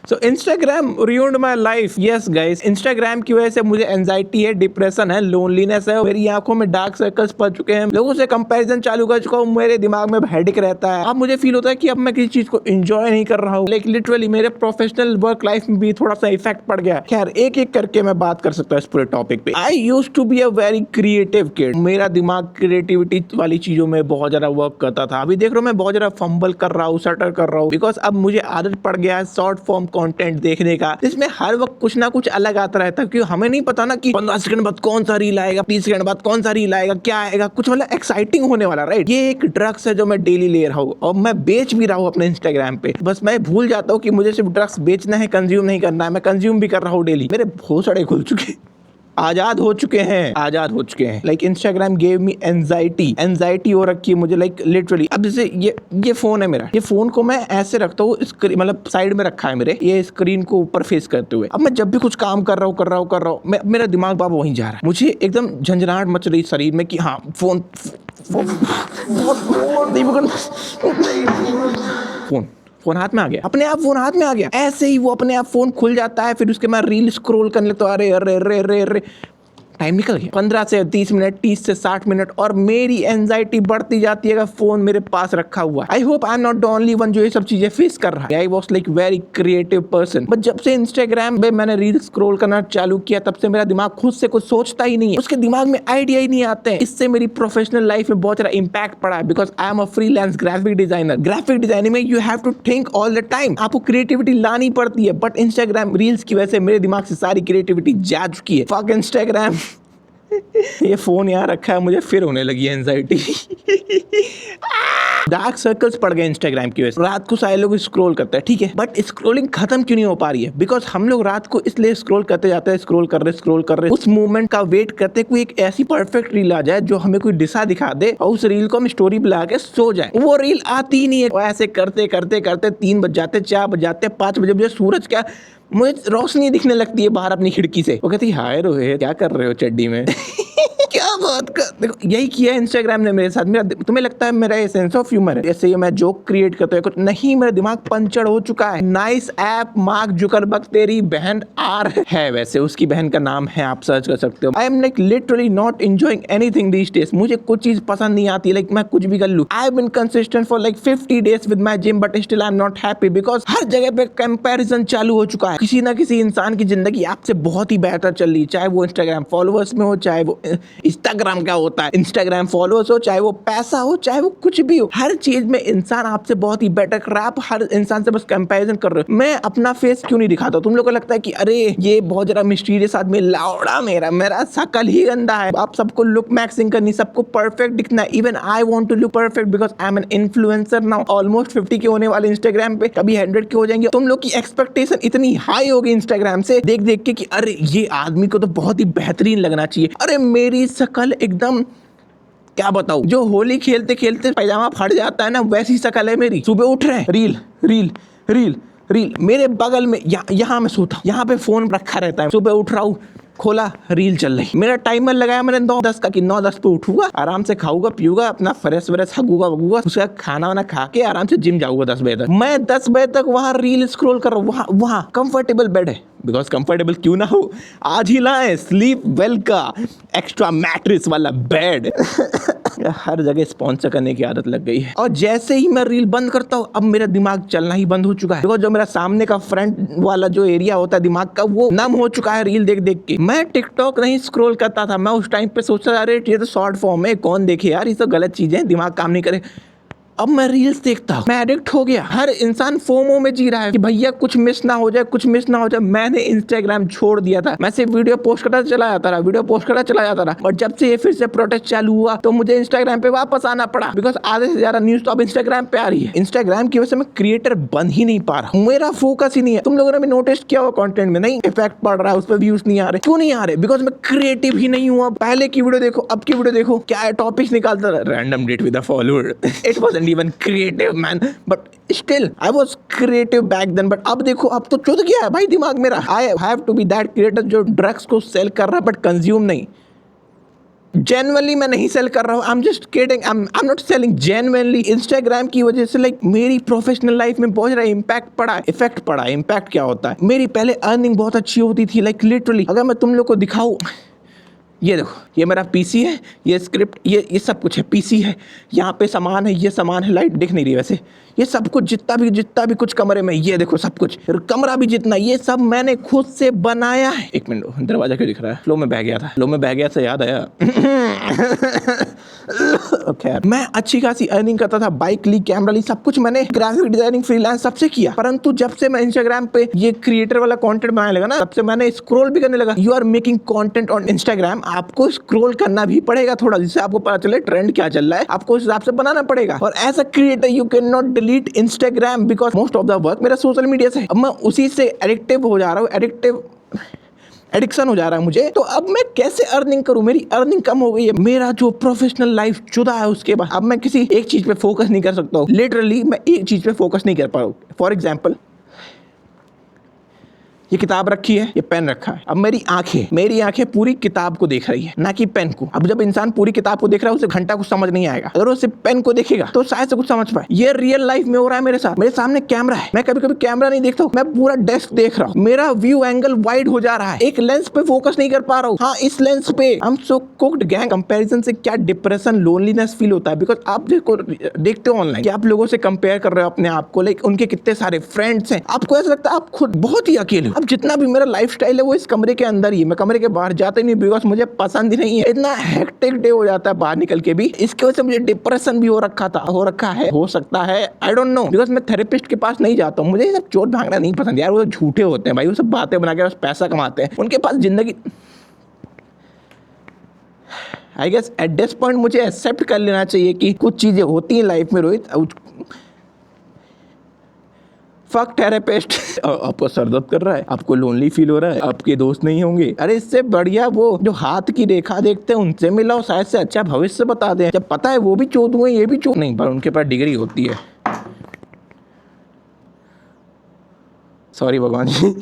So Instagram ruined my life. Yes guys, Instagram की वजह से मुझे एंजाइटी है, डिप्रेशन है, लोनलीनेस है, मेरी आंखों में डार्क सर्कल्स पड़ चुके हैं, लोगों से कंपैरिजन चालू कर चुका हूँ, मेरे दिमाग में हेडेक रहता है। अब मुझे फील होता है कि अब मैं किसी चीज को एंजॉय नहीं कर रहा हूँ। लाइक लिटरली मेरे प्रोफेशनल वर्क लाइफ में भी थोड़ा सा इफेक्ट पड़ गया। खैर एक एक करके मैं बात कर सकता हूँ इस पूरे टॉपिक पे। I used to be a very creative kid. मेरा दिमाग क्रिएटिविटी वाली चीजों में बहुत ज्यादा वर्क करता था। अभी देख रहा हूँ मैं बहुत ज्यादा फंबल कर रहा हूँ, सटर कर रहा हूँ, बिकॉज अब मुझे आदत पड़ गया है शॉर्ट फॉर्म कंटेंट देखने का, जिसमें हर वक्त कुछ ना कुछ अलग आता रहता है। क्योंकि हमें नहीं पता ना कि 15 सेकंड बाद कौन सा रील आएगा, 30 सेकंड बाद कौन सा रील आएगा, क्या आएगा, कुछ मतलब एक्साइटिंग होने वाला, राइट। ये एक ड्रग्स है जो मैं डेली ले रहा हूँ और मैं बेच भी रहा हूँ अपने इंस्टाग्राम पे। बस मैं भूल जाता हूँ कि मुझे सिर्फ ड्रग्स बेचना है, कंज्यूम नहीं करना है। मैं कंज्यूम भी कर रहा हूँ डेली। मेरे भोसड़े खुल चुके, आजाद हो चुके हैं। Like Instagram gave me anxiety हो रखी है मुझे, लाइक लिटरली। अब जैसे ये फोन है मेरा, ये फोन को मैं ऐसे रखता हूँ, मतलब साइड में रखा है मेरे, ये स्क्रीन को ऊपर फेस करते हुए। अब मैं जब भी कुछ काम कर रहा हूँ, मेरा दिमाग बाबा वहीं जा रहा है। मुझे एकदम झंझनाहट मच रही शरीर में कि हाँ फोन हाथ में आ गया, अपने आप फोन हाथ में आ गया। ऐसे ही वो अपने आप फोन खुल जाता है, फिर उसके बाद रील स्क्रॉल करने लगता हूं। अरे अरे अरे अरे अरे टाइम निकल गया, 15 से 30 मिनट, 30 से 60 मिनट, और मेरी एंजाइटी बढ़ती जाती है अगर फोन मेरे पास रखा हुआ। I hope I am not the only one जो ये सब चीजें फेस कर रहा है। I was like very creative person, but जब से इंस्टाग्राम पे मैंने रील स्क्रॉल करना चालू किया, तब से मेरा दिमाग खुद से कुछ सोचता ही नहीं है, उसके दिमाग में आइडिया ही नहीं आते हैं। इससे मेरी प्रोफेशनल लाइफ में बहुत ज्यादा इंपैक्ट पड़ा है, because I am a freelance graphic designer. Graphic designing में you have to think all the time, आपको क्रिएटिविटी लानी पड़ती है, बट इंस्टाग्राम रील्स की वजह से मेरे दिमाग से सारी क्रिएटिविटी जा चुकी है। Fuck Instagram. ये फोन यहाँ रखा है, मुझे फिर होने लगी एंजाइटी। डार्क सर्कल्स पड़ गए इंस्टाग्राम की वजह से। रात को सारे लोग स्क्रॉल करते हैं, ठीक है, बट स्क्रॉलिंग खत्म क्यों नहीं हो पा रही है? बिकॉज हम लोग रात को इसलिए स्क्रॉल करते जाते हैं, स्क्रॉल कर रहे उस मोमेंट का वेट करते, कोई एक ऐसी परफेक्ट रील आ जाए जो हमें कोई दिशा दिखा दे और उस रील को हम स्टोरी पे लगा के सो जाए। वो रील आती ही नहीं है। ऐसे करते 3 बज जाते, 4 बज जाते, 5 बजे मुझे सूरज क्या, मुझे रोशनी दिखने लगती है बाहर अपनी खिड़की से। वो कहती है हाय रोहित क्या कर रहे हो चड्डी में। क्या बात कर, देखो यही किया इंस्टाग्राम ने मेरे साथ। मेरा, तुम्हें लगता है मेरा ये सेंस ऑफ ह्यूमर है, जैसे ये मैं जोक क्रिएट करता हूँ, कुछ नहीं, मेरा दिमाग पंचर हो चुका है। नाइस ऐप, मार्क जुकरबर्ग तेरी बहन आर है, वैसे उसकी बहन का नाम है, आप सर्च कर सकते हो। I am like literally not enjoying anything these days. मुझे कुछ चीज पसंद नहीं आती, लाइक मैं कुछ भी कर लूं। I have been consistent for like 50 days with my gym, but still I am not happy, because हर जगह पे कंपैरिजन चालू हो चुका है। किसी ना किसी इंसान की जिंदगी आपसे बहुत ही बेहतर चल रही है, चाहे वो इंस्टाग्राम फॉलोअर्स में हो, चाहे वो इंस्टाग्राम क्या होता है, इंस्टाग्राम फॉलोअर्स हो, चाहे वो पैसा हो, चाहे वो कुछ भी हो, हर चीज में इंसान आपसे बहुत ही बेटर कर रहा है। आप हर इंसान से बस कंपैरिजन कर रहे हो। मैं अपना फेस क्यों नहीं दिखाता? तुम लोग को लगता है कि अरे ये बहुत ज्यादा मिस्टीरियस आदमी, लाउड़ा मेरा शकल ही गंदा है। आप सबको लुक मैक्सिंग करनी, सबको परफेक्ट दिखना है। Even I want to look perfect because I am an influencer now. Almost 50 K होने वाले इंस्टाग्राम पे, कभी 100 के हो जाएंगे। तुम लोग की एक्सपेक्टेशन इतनी हाई होगी इंस्टाग्राम से देख देख के कि अरे ये आदमी को तो बहुत ही बेहतरीन लगना चाहिए। अरे मेरी शकल एकदम, क्या बताऊं, जो होली खेलते खेलते पैजामा फट जाता है ना, वैसी शकल है मेरी। सुबह उठ रहे हैं, रील रील रील रील, मेरे बगल में यहाँ मैं सोता हूँ, यहाँ पे फोन रखा रहता है। सुबह उठ रहा हूँ, खोला, रील चल रही। मेरा टाइमर लगाया मैंने 9:10 का कि 9:10 पे उठूंगा, आराम से खाऊंगा पीऊंगा, अपना फ्रेश हगूगा वगूगा, उसका खाना वाना खा के आराम से जिम जाऊंगा 10 बजे तक। मैं 10 बजे तक वहाँ रील स्क्रॉल कर रहा हूँ। वहाँ कंफर्टेबल बेड है, बिकॉज कंफर्टेबल क्यों ना हो, आज ही लाए स्लीप वेल का एक्स्ट्रा मैट्रेस वाला बेड। हर जगह स्पॉन्सर करने की आदत लग गई है। और जैसे ही मैं रील बंद करता हूँ, अब मेरा दिमाग चलना ही बंद हो चुका है, बिकॉज जो मेरा सामने का फ्रंट वाला जो एरिया होता है दिमाग का, वो नम हो चुका है रील देख देख के। मैं टिकटॉक नहीं स्क्रॉल करता था, मैं उस टाइम पे सोचता था अरे ये तो शॉर्ट फॉर्म है, कौन देखे यार, ये तो गलत चीजें, दिमाग काम नहीं करे। अब मैं रील्स देखता हूँ, मैं एडिक्ट हो गया। हर इंसान फोमो में जी रहा है कि भैया कुछ मिस ना हो जाए, मैंने इंस्टाग्राम छोड़ दिया था। मैं सिर्फ वीडियो पोस्ट करता चला जाता रहा, और जब से ये फिर से प्रोटेस्ट चालू हुआ तो मुझे इंस्टाग्राम पे वापस आना पड़ा, बिकॉज आधे से ज्यादा न्यूज तो अब इंस्टाग्राम पे आ रही है। इंस्टाग्राम की वजह से मैं क्रिएटर बन ही नहीं पा रहा, मेरा फोकस ही नहीं है। तुम लोगों ने भी नोटिस किया हो कंटेंट में नहीं इफेक्ट पड़ रहा है, उस पर व्यूज नहीं आ रहे। क्यों नहीं आ रहे? बिकॉज मैं क्रिएटिव ही नहीं हुआ। पहले की वीडियो देखो, अब की वीडियो देखो, क्या टॉपिक्स निकालता था, random date with a follower. It wasn't even creative man, but still I was creative back then. but अब देखो, अब तो चुद गया है भाई दिमाग मेरा। I have to be that creator जो ड्रग्स को सेल कर रहा है बट कंज्यूम नहीं। जेन्युइनली मैं नहीं सेल कर रहा हूँ, I am just kidding, I am not selling genuinely. Instagram की वजह से लाइक मेरी प्रोफेशनल लाइफ में बहुत सारा इम्पैक्ट पड़ा, इफेक्ट पड़ा। इम्पैक्ट क्या होता है, मेरी पहले अर्निंग बहुत अच्छी होती थी, लाइक लिटरली अगर मैं तुम लोग को दिखाऊं, ये देखो, ये मेरा पीसी है, ये स्क्रिप्ट, ये सब कुछ है, पीसी है, यहाँ पे सामान है, ये सामान है, लाइट दिख नहीं रही वैसे, ये सब कुछ जितना भी कुछ कमरे में, ये देखो सब कुछ, कमरा भी जितना, ये सब मैंने खुद से बनाया है। एक मिनट, दरवाजा क्यों दिख रहा है? फ्लो में बह गया था, फ्लो में बह गया से याद आया। खैर, मैं अच्छी खासी अर्निंग करता था, बाइक ली, कैमरा ली, सब कुछ मैंने ग्राफिक डिजाइनिंग फ्रीलांस सबसे किया। परंतु जब से मैं इंस्टाग्राम पे ये क्रिएटर वाला कंटेंट बनाने लगा ना, तब से मैंने स्क्रॉल भी करने लगा। You are making content on Instagram, आपको स्क्रॉल करना भी पड़ेगा थोड़ा, जिससे आपको पता चले ट्रेंड क्या चल रहा है, आपको उस हिसाब से बनाना पड़ेगा। और as a creator you can not delete Instagram because most of the work मेरा सोशल मीडिया से है। अब मैं उसी से एडिक्टिव हो जा रहा हूँ, एडिक्शन हो जा रहा है मुझे। तो अब मैं कैसे अर्निंग करूं? मेरी अर्निंग कम हो गई है, मेरा जो प्रोफेशनल लाइफ जुदा है उसके बाद। अब मैं किसी एक चीज पे फोकस नहीं कर सकता हूँ, लिटरली मैं एक चीज पे फोकस नहीं कर पा रहा हूँ। फॉर एग्जाम्पल, ये किताब रखी है, ये पेन रखा है। अब मेरी आंखें पूरी किताब को देख रही है, ना कि पेन को। अब जब इंसान पूरी किताब को देख रहा है, उसे घंटा कुछ समझ नहीं आएगा। अगर वो सिर्फ पेन को देखेगा तो शायद से कुछ समझ पाए। ये रियल लाइफ में हो रहा है मेरे साथ। मेरे सामने कैमरा है, मैं कभी कभी कैमरा नहीं देखता हूँ, मैं पूरा डेस्क देख रहा हूँ, मेरा व्यू एंगल वाइड हो जा रहा है, एक लेंस पे फोकस नहीं कर पा रहा हूँ। हाँ, इस लेंस पे हम सो कुक्ड गैंग। कंपैरिजन से क्या डिप्रेशन, लोनलीनेस फील होता है, बिकॉज आप देखते हो ऑनलाइन कि आप लोगों से कंपेयर कर रहे हो अपने आप को, लाइक उनके कितने सारे फ्रेंड्स हैं, आपको ऐसा लगता है आप खुद बहुत ही अकेले हो। अब जितना भी मेरा लाइफस्टाइल है वो इस कमरे के अंदर ही है, मैं कमरे के बाहर जाता ही नहीं, बिकॉज मुझे पसंद ही नहीं है। इतना हेक्टिक डे हो जाता है बाहर निकल के भी, इसकी वजह से मुझे डिप्रेशन भी हो रखा है, हो सकता है, आई डोंट नो, बिकॉज मैं थेरेपिस्ट के पास नहीं जाता हूँ। मुझे ये सब चोट भागना नहीं पसंद यार, वो झूठे होते हैं भाई, वो सब बातें बना के बस पैसा कमाते हैं, उनके पास जिंदगी। I guess at this point मुझे एक्सेप्ट कर लेना चाहिए कि कुछ चीजें होती हैं लाइफ में रोहित। Fuck therapist. आपको सर दर्द कर रहा है, आपको लोनली फील हो रहा है, आपके दोस्त नहीं होंगे, अरे इससे बढ़िया वो जो हाथ की रेखा देखते हैं उनसे मिलाओ, शायद से अच्छा भविष्य बता दें। जब पता है वो भी चोट हुए, ये भी चोट नहीं, पर उनके पास डिग्री होती है। सॉरी भगवान जी।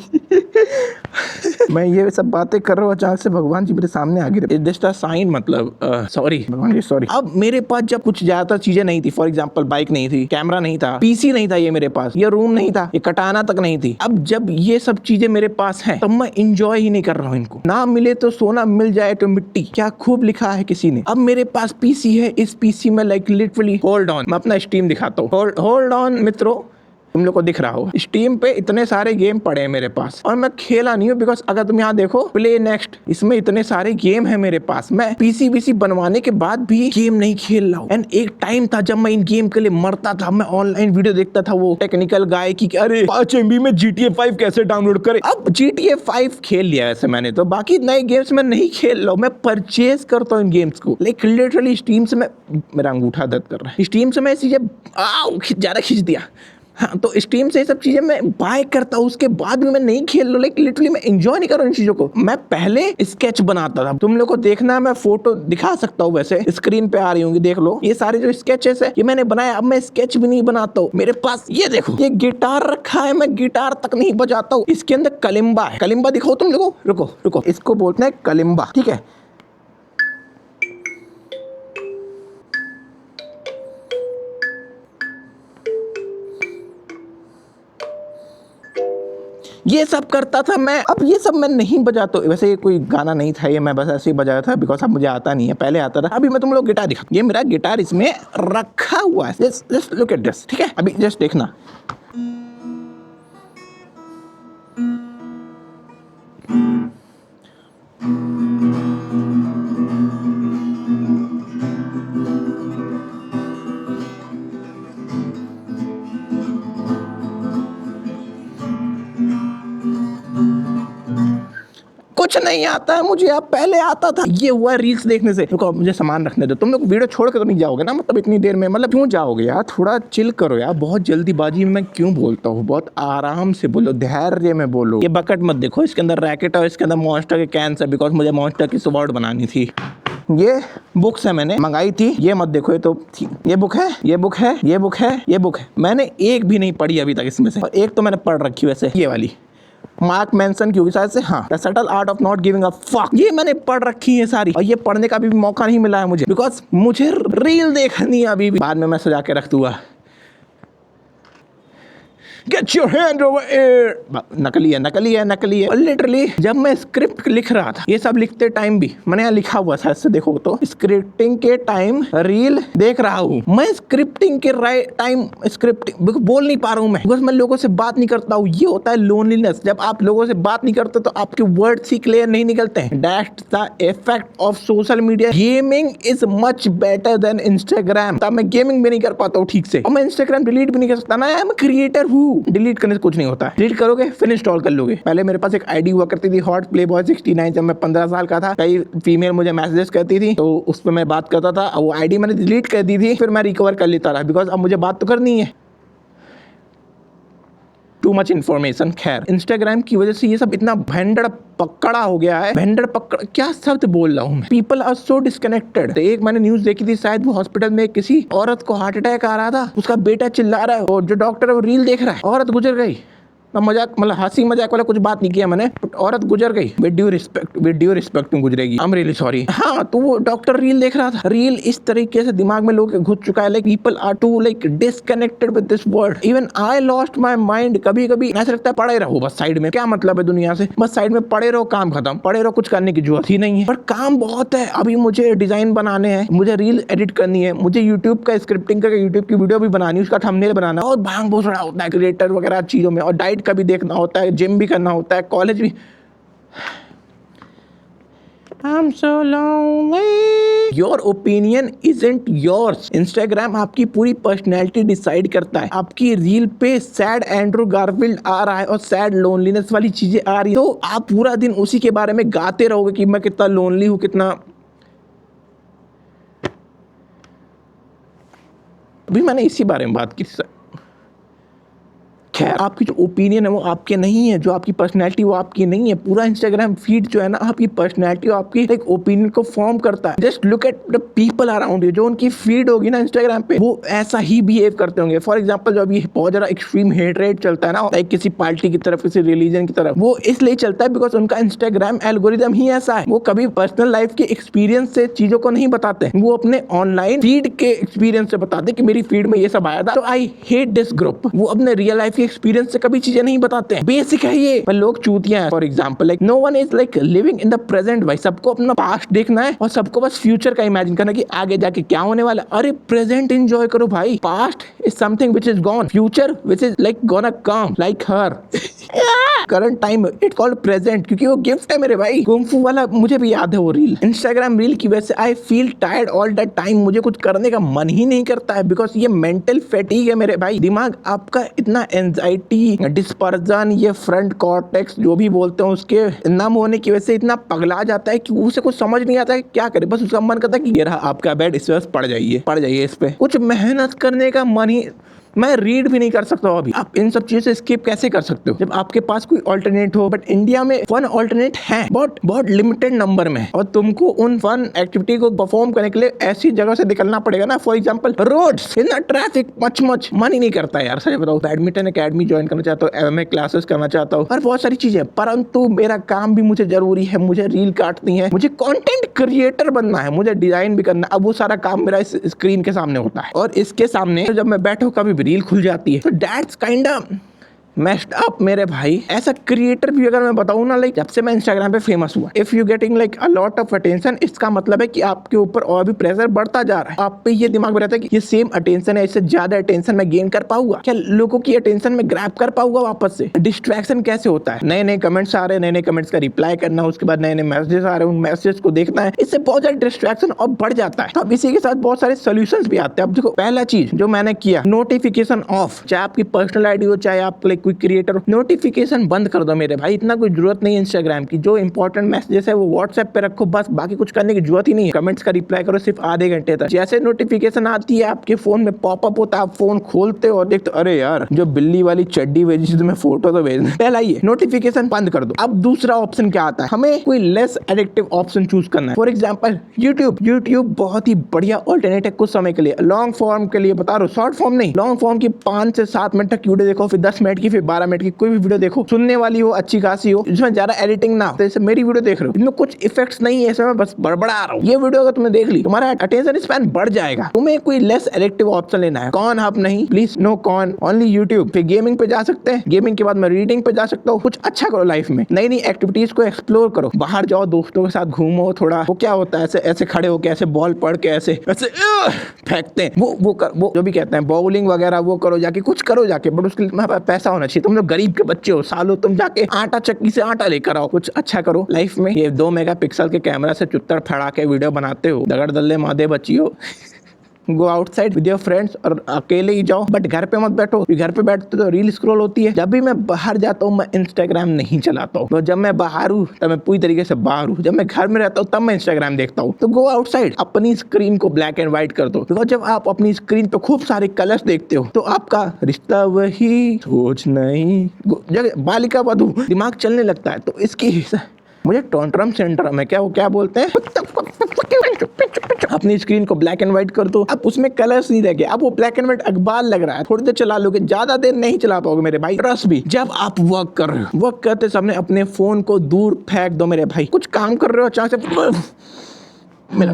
मैं ये सब बातें कर रहा हूँ, अचानक से भगवान जी मेरे सामने आ गए। जस्ट अ साइन, मतलब सॉरी भगवान जी, सॉरी। अब मेरे पास जब कुछ ज्यादा चीजें नहीं थी, फॉर एग्जांपल बाइक नहीं थी, कैमरा नहीं था, पीसी नहीं था, ये मेरे पास, ये रूम नहीं था, ये कटाना तक नहीं थी। अब जब ये सब चीजें मेरे पास हैं, तब मैं इंजॉय ही नहीं कर रहा हूँ इनको। ना मिले तो सोना, मिल जाए तो मिट्टी, क्या खूब लिखा है किसी ने। अब मेरे पास पीसी है, इस पीसी में लाइक लिटरली, होल्ड ऑन, मैं अपना स्टीम दिखाता हूँ, होल्ड ऑन मित्रों, तुम लोग को दिख रहा हो, स्टीम पे इतने सारे गेम पड़े हैं मेरे पास, और मैं खेला नहीं हूँ, बिकॉज अगर तुम यहाँ देखो प्ले नेक्स्ट, इसमें इतने सारे गेम है मेरे पास। मैं पीसी बनवाने के बाद भी गेम नहीं खेल रहा हूँ। एंड एक टाइम था जब मैं इन गेम के लिए मरता था, मैं ऑनलाइन वीडियो देखता था वो टेक्निकल गाय की, अरे 5 MB में GTA 5 कैसे डाउनलोड करे। अब GTA 5 खेल लिया वैसे मैंने, तो बाकी नए गेम्स में नहीं खेल रहा हूँ, मैं परचेज करता हूँ इन गेम्स को। लाइक लिटरली स्टीम से मैं, मेरा अंगूठा दर्द कर रहा है, स्टीम से मैं चीजें ज्यादा खींच दिया। हाँ, तो स्टीम से ये सब चीजें मैं बाय करता हूँ, उसके बाद भी मैं नहीं खेल रहा, लाइक लिटरली मैं एंजॉय नहीं कर रहा हूँ इन चीजों को। मैं पहले स्केच बनाता था, तुम लोग को देखना, मैं फोटो दिखा सकता हूँ, वैसे स्क्रीन पे आ रही होंगी, देख लो। ये सारे जो स्केचेस है ये मैंने बनाया। अब मैं स्केच भी नहीं बनाता हूँ, मेरे पास ये देखो, ये गिटार रखा है, मैं गिटार तक नहीं बजाता हूँ। इसके अंदर कलिम्बा है, कलिम्बा दिखाओ तुम लोगों, रुको, इसको बोलते हैं कलिम्बा, ठीक है। ये सब करता था मैं। अब ये सब मैं नहीं बजाता, वैसे ये कोई गाना नहीं था, ये मैं बस ऐसे ही बजाया था, बिकॉज अब मुझे आता नहीं है, पहले आता था। अभी मैं तुम लोग गिटार दिखा, ये मेरा गिटार इसमें रखा हुआ है, जस्ट लुक एट दिस, ठीक है। अभी जस्ट देखना, कुछ नहीं आता है मुझे, अब पहले आता था। ये हुआ रील्स देखने से। रुको, मुझे सामान रखने दो, तुम लोग वीडियो छोड़ कर तो नहीं जाओगे ना, मतलब इतनी देर में, मतलब क्यों जाओगे यार, थोड़ा चिल करो यार। बहुत जल्दीबाजी में मैं क्यों बोलता हूँ, बहुत आराम से बोलो, धैर्य में बोलो। ये बकेट मत देखो, इसके अंदर रैकेट और इसके अंदर मॉन्स्टर के कैंस है, बिकॉज मुझे मॉन्स्टर की स्वॉर्ड बनानी थी। ये बुक्स है, मैंने मंगाई थी, ये मत देखो, ये तो ये बुक है, ये बुक है, ये बुक है, ये बुक है, मैंने एक भी नहीं पढ़ी अभी तक इसमें से, और एक तो मैंने पढ़ रखी वैसे, ये वाली। मार्क मेंशन की होगी शायद से, हाँ, the subtle art of not giving a fuck. ये मैंने पढ़ रखी है सारी, और ये पढ़ने का भी मौका नहीं मिला है मुझे, बिकॉज मुझे रील देखनी है अभी भी। बाद में मैं सजा के रख दूंगा। Get your hand over here। नकली है। और लिटरली जब मैं स्क्रिप्ट लिख रहा था, ये सब लिखते टाइम भी मैंने यहाँ लिखा हुआ था, ऐसे देखो तो स्क्रिप्टिंग के टाइम रील देख रहा हूँ मैं। स्क्रिप्टिंग के टाइम स्क्रिप्टिंग बोल नहीं पा रहा हूँ मैं, बिकॉज मैं लोगों से बात नहीं करता हूँ। ये होता है लोनलीनेस। जब आप लोगों से बात नहीं करते तो आपके वर्ड्स ही क्लियर नहीं निकलते हैं। That's the effect of social media. Gaming is much better than Instagram. तब मैं गेमिंग भी नहीं कर पाता हूँ ठीक से, और मैं इंस्टाग्राम डिलीट भी नहीं कर सकता ना। आई एम क्रिएटर हूँ। डिलीट करने से कुछ नहीं होता है। डिलीट करोगे फिर इंस्टॉल कर लोगे। पहले मेरे पास एक आईडी हुआ करती थी, हॉट प्ले बॉय 69। जब मैं 15 साल का था, कई फीमेल मुझे मैसेजेस करती थी, तो उस पर मैं बात करता था। वो आईडी मैंने डिलीट कर दी थी, फिर मैं रिकवर कर लेता रहा, बिकॉज अब मुझे बात तो करनी है। Too much information. खैर, इंस्टाग्राम की वजह से ये सब इतना भेंडड़ पकड़ा हो गया है। भेंडड़ पकड़ क्या शब्द बोल रहा हूँ मैं। People are so disconnected. तो एक मैंने न्यूज देखी थी, शायद वो हॉस्पिटल में किसी औरत को हार्ट अटैक आ रहा था, उसका बेटा चिल्ला रहा है और जो डॉक्टर है वो रील देख रहा है, औरत गुजर गई। मजाक, मतलब हंसी मजाक वाला कुछ बात नहीं किया मैंने, औरत गुजर गई। विद ड्यू रिस्पेक्ट में गुजरेगी। I am really sorry. हाँ, तो वो डॉक्टर रील देख रहा था। रील इस तरीके से दिमाग में लोग घुस चुका है, like people are too like disconnected with this world. Even I lost my mind. कभी कभी ऐसा लगता है पड़े रहो बस साइड में, क्या मतलब है दुनिया से, बस साइड में पड़े रहो, काम खत्म, पड़े रहो, कुछ करने की जरूरत ही नहीं है। पर काम बहुत है। अभी मुझे डिजाइन बनाने हैं, मुझे रील एडिट करनी है, मुझे यूट्यूब का स्क्रिप्टिंग करके यूट्यूब की वीडियो भी बनानी है, उसका थंबनेल बनाना, और भांग भूसड़ा होता है क्रिएटर वगैरह चीजों में, और डाइट का भी देखना होता है, जिम भी करना होता है, कॉलेज भी। I'm so lonely। Your opinion isn't yours। Instagram आपकी पूरी पर्सनैलिटी डिसाइड करता है। आपकी रील पे सैड एंड्रू गारफील्ड आ रहा है और सैड लोनलीनेस वाली चीजें आ रही है, तो आप पूरा दिन उसी के बारे में गाते रहोगे कि मैं कितना लोनली हूँ, कितना। अभी मैंने इसी बारे में बात की। खैर, आपकी जो ओपिनियन है वो आपके नहीं है, जो आपकी पर्सनैलिटी वो आपकी नहीं है। पूरा इंस्टाग्राम फीड जो है ना, आपकी पर्सनैलिटी और आपकी एक ओपिनियन को फॉर्म करता है। Just look at the people around you. जो उनकी फीड होगी ना इंस्टाग्राम पे, वो ऐसा ही बिहेव करते होंगे। फॉर एग्जाम्पल, जो अभी बहुत ज्यादा एक्सट्रीम हेट चलता है ना, लाइक किसी पार्टी की तरफ, किसी रिलीजन की तरफ, वो इसलिए चलता है बिकॉज उनका इंस्टाग्राम एल्गोरिदम ही ऐसा है। वो कभी पर्सनल लाइफ के एक्सपीरियंस से चीजों को नहीं बताते, वो अपने ऑनलाइन फीड के एक्सपीरियंस से बताते कि मेरी फीड में ये सब आया था, तो आई हेट दिस ग्रुप। वो अपने रियल लाइफ एक्सपीरियंस से कभी चीजें नहीं बताते हैं। बेसिक है ये, पर लोग चूतियां हैं। For example, like no one is like living in the present. भाई, सबको अपना पास्ट देखना है और सबको बस फ्यूचर का इमेजिन करना कि आगे जाके क्या होने वाला। अरे प्रेजेंट एंजॉय करो भाई। Past is something which is gone, future which is like gonna come, like her. Current time it called present, क्योंकि वो गिफ्ट है मेरे भाई। कुंफू वाला मुझे भी याद है वो रील, इंस्टाग्राम रील की वजह से I feel tired all that time. मुझे कुछ करने का मन ही नहीं करता है, बिकॉज ये मेंटल फैटीग है मेरे भाई। दिमाग आपका इतना एंजाइटी, डिस्पर्जन, ये फ्रंट कॉर्टेक्स जो भी बोलते हैं, उसके नम होने की वजह से इतना पगला जाता है कि उसे कुछ समझ नहीं आता है क्या करे। बस उसका मन करता है कि ये रहा आपका बेड, इस वजह पड़ जाइए इस पे। कुछ मेहनत करने का मन ही, मैं रीड भी नहीं कर सकता हूँ अभी। आप इन सब चीजों से स्किप कैसे कर सकते हो जब आपके पास कोई ऑल्टरनेट हो? बट इंडिया में फन ऑल्टरनेट है, बहुत लिमिटेड नंबर में, और तुमको उन फन एक्टिविटी को परफॉर्म करने के लिए ऐसी जगह से निकलना पड़ेगा ना। For example, roads, in traffic, मच मन ही नहीं करता यार, सच बताओ। बैडमिंटन एकेडमी ज्वाइन करना चाहता हूँ, MMA क्लासेस करना चाहता हूँ, और बहुत सारी चीजें, परंतु मेरा काम भी मुझे जरूरी है। मुझे रील काटनी है, मुझे कंटेंट क्रिएटर बनना है, मुझे डिजाइन भी करना है। अब वो सारा काम मेरा इस स्क्रीन के सामने होता है, और इसके सामने जब मैं बैठो कभी रील खुल जाती है, तो that's kind of messed up मेरे भाई। ऐसा क्रिएटर भी अगर मैं बताऊं ना, लाइक जब से मैं इंस्टाग्राम पे फेमस हुआ, if you getting like a lot of attention, इसका मतलब है कि आपके ऊपर और भी प्रेशर बढ़ता जा रहा है। आप पे ये दिमाग में रहता है कि ये सेम अटेंशन है, इससे ज्यादा अटेंशन मैं गेन कर पाऊंगा क्या, लोगों की अटेंशन में ग्रैब कर पाऊंगा वापस से। डिस्ट्रैक्शन कैसे होता है, नए नए कमेंट्स आ रहे हैं, नए नए कमेंट्स का रिप्लाई करना, उसके बाद नए नए मैसेजेस आ रहे हैं, उन मैसेजेस को देखना है, इससे बहुत ज्यादा डिस्ट्रैक्शन और बढ़ जाता है। अब इसी के साथ बहुत सारे सोल्यूशंस भी आते हैं। अब देखो, पहला चीज जो मैंने किया, नोटिफिकेशन ऑफ। चाहे आपकी पर्सनल आईडी हो, चाहे आप लाइक कोई क्रिएटर हो, नोटिफिकेशन बंद कर दो मेरे भाई। इतना कोई जरूरत नहीं है इंस्टाग्राम की। जो इंपॉर्टेंट मैसेजेस है वो व्हाट्सएप पे रखो, बस बाकी कुछ करने की जरूरत ही नहीं है। कमेंट्स का रिप्लाई करो सिर्फ आधे घंटे तक। जैसे नोटिफिकेशन आती है आपके फोन में पॉपअप होता है, आप फोन खोलते हो और देखते अरे यार जो बिल्ली वाली चड्डी भेजी थी, तुम्हें फोटो तो भेज, पहला ये नोटिफिकेशन बंद कर दो। अब दूसरा ऑप्शन क्या आता है, हमें कोई लेस एडिक्टिव ऑप्शन चूज करना है। फॉर एग्जाम्पल, यूट्यूब बहुत ही बढ़िया ऑल्टरनेट है कुछ समय के लिए, लॉन्ग फॉर्म के लिए बता रहा हूँ, शॉर्ट फॉर्म नहीं, लॉन्ग फॉर्म की 5 से 7 मिनट तक वीडियो देखो, फिर 10 मिनट की, फिर 12 मिनट की कोई भी वीडियो देखो, सुनने वाली हो, अच्छी खासी हो, जिसमें ज्यादा एडिटिंग ना हो। जैसे मेरी वीडियो देख रहे हो, इनमें कुछ इफेक्ट्स नहीं है, इसमें बस बड़बड़ा रहा हूँ। ये वीडियो अगर तुमने देख ली, तुम्हारा अटेंशन स्पैन बढ़ जाएगा। तुम्हें कोई लेस एडिक्टिव ऑप्शन लेना है। कौन हब नहीं, प्लीज नो कौन, ओनली यूट्यूब। फिर गेमिंग पे जा सकते हैं, गेमिंग के बाद मैं रीडिंग पे जा सकता हूँ। कुछ अच्छा करो लाइफ में, नई नई एक्टिविटीज को एक्सप्लोर करो, बाहर जाओ, दोस्तों के साथ घूमो थोड़ा। वो क्या होता है, ऐसे ऐसे खड़े होके ऐसे बॉल पढ़ के ऐसे ऐसे फेंकते हैं, वो जो भी कहते हैं बॉलिंग वगैरह, वो करो जाके, कुछ करो जाके। बट उसके लिए तुम्हारे पास पैसा होना चाहिए। तुम लोग गरीब के बच्चे हो, सालों तुम जाके आटा चक्की से आटा लेकर आओ। कुछ अच्छा करो लाइफ में। ये 2 मेगापिक्सल के कैमरा से चुत्तर फड़ा के वीडियो बनाते हो, दगड़ दल्ले मादे बच्ची हो। Go outside with your friends, और अकेले ही जाओ, बट घर पे मत बैठो। घर पे बैठते तो रील स्क्रॉल होती है। जब भी मैं बाहर जाता हूँ, मैं इंस्टाग्राम नहीं चलाता हूँ। तो जब मैं बाहर हूँ तब मैं पूरी तरीके से बाहर हूँ। जब मैं घर में रहता हूँ तब मैं इंस्टाग्राम देखता हूँ। तो गो आउटसाइड, अपनी स्क्रीन को ब्लैक एंड व्हाइट कर दो। बिकॉज जब आप अपनी स्क्रीन पे खूब सारे कलर्स देखते हो, तो आपका रिश्ता वही सोच नहीं, बालिका वधू दिमाग चलने लगता है। तो इसकी मुझे टॉन्ट्रम सिंड्रोम है क्या, वो क्या बोलते हैं, अपनी स्क्रीन को ब्लैक एंड व्हाइट कर दो। अब उसमें कलर्स नहीं रह, अब वो ब्लैक एंड व्हाइट अखबार लग रहा है। थोड़ी देर चला लोगे, ज्यादा देर नहीं चला पाओगे मेरे भाई। ट्रस्ट भी, जब आप वर्क कर रहे हो, वर्क करते समय अपने फोन को दूर फेंक दो मेरे भाई। कुछ काम कर रहे हो, अचानक से मेरा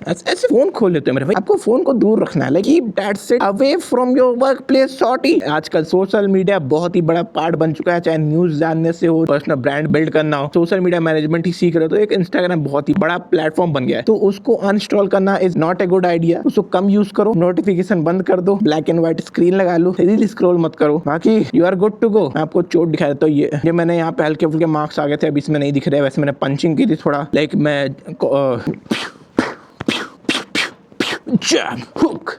ऐसे फोन खोल लेते हैं मेरे भाई। आपको फोन को दूर रखना है, keep that shit away from your workplace shorty. आजकल सोशल मीडिया बहुत ही बड़ा पार्ट बन चुका है, चाहे न्यूज जानने से हो, पर्सनल ब्रांड बिल्ड करना हो, सोशल मीडिया मैनेजमेंट ही सीख रहे हो, तो एक इंस्टाग्राम बहुत ही बड़ा प्लेटफॉर्म बन गया है। तो उसको अनइंस्टॉल करना is not a good idea. उसको कम यूज करो, नोटिफिकेशन बंद कर दो, ब्लैक एंड व्हाइट स्क्रीन लगा लो, रील स्क्रॉल मत करो, बाकी you are good to go. मैं आपको चोट दिखा देता हूँ। ये मैंने यहाँ पे हल्के फुल्के मार्क्स आ गए थे, अभी इसमें नहीं दिख रहे। वैसे मैंने पंचिंग की थी थोड़ा, लाइक मैं जैब हुक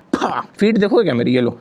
फीट देखोगे क्या मेरी, ये लो।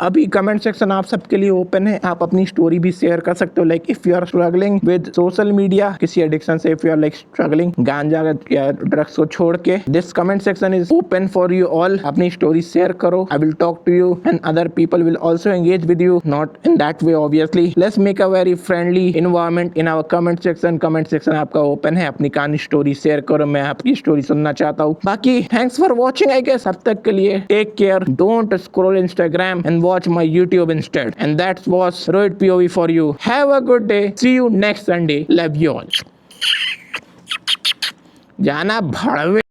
अभी कमेंट सेक्शन आप सबके लिए ओपन है। आप अपनी स्टोरी भी शेयर कर सकते हो, like if you are struggling with social media, किसी एडिक्शन से, if you are like struggling ganja या ड्रग्स को छोड़ के, this comment section is open for you all. अपनी स्टोरी शेयर करो, I will talk to you and other people will also engage with you, not in that way obviously. Let's make a very friendly environment in our comment section. Comment section आपका open है, अपनी कहानी story share करो, मैं आपकी story सुनना चाहता हूँ। बाकी thanks for watching I guess. अब तक के लिए take care, don't scroll Instagram and watch my YouTube instead. And that was Rohit POV for you. Have a good day. See you next Sunday. Love you all. जाना भड़वे।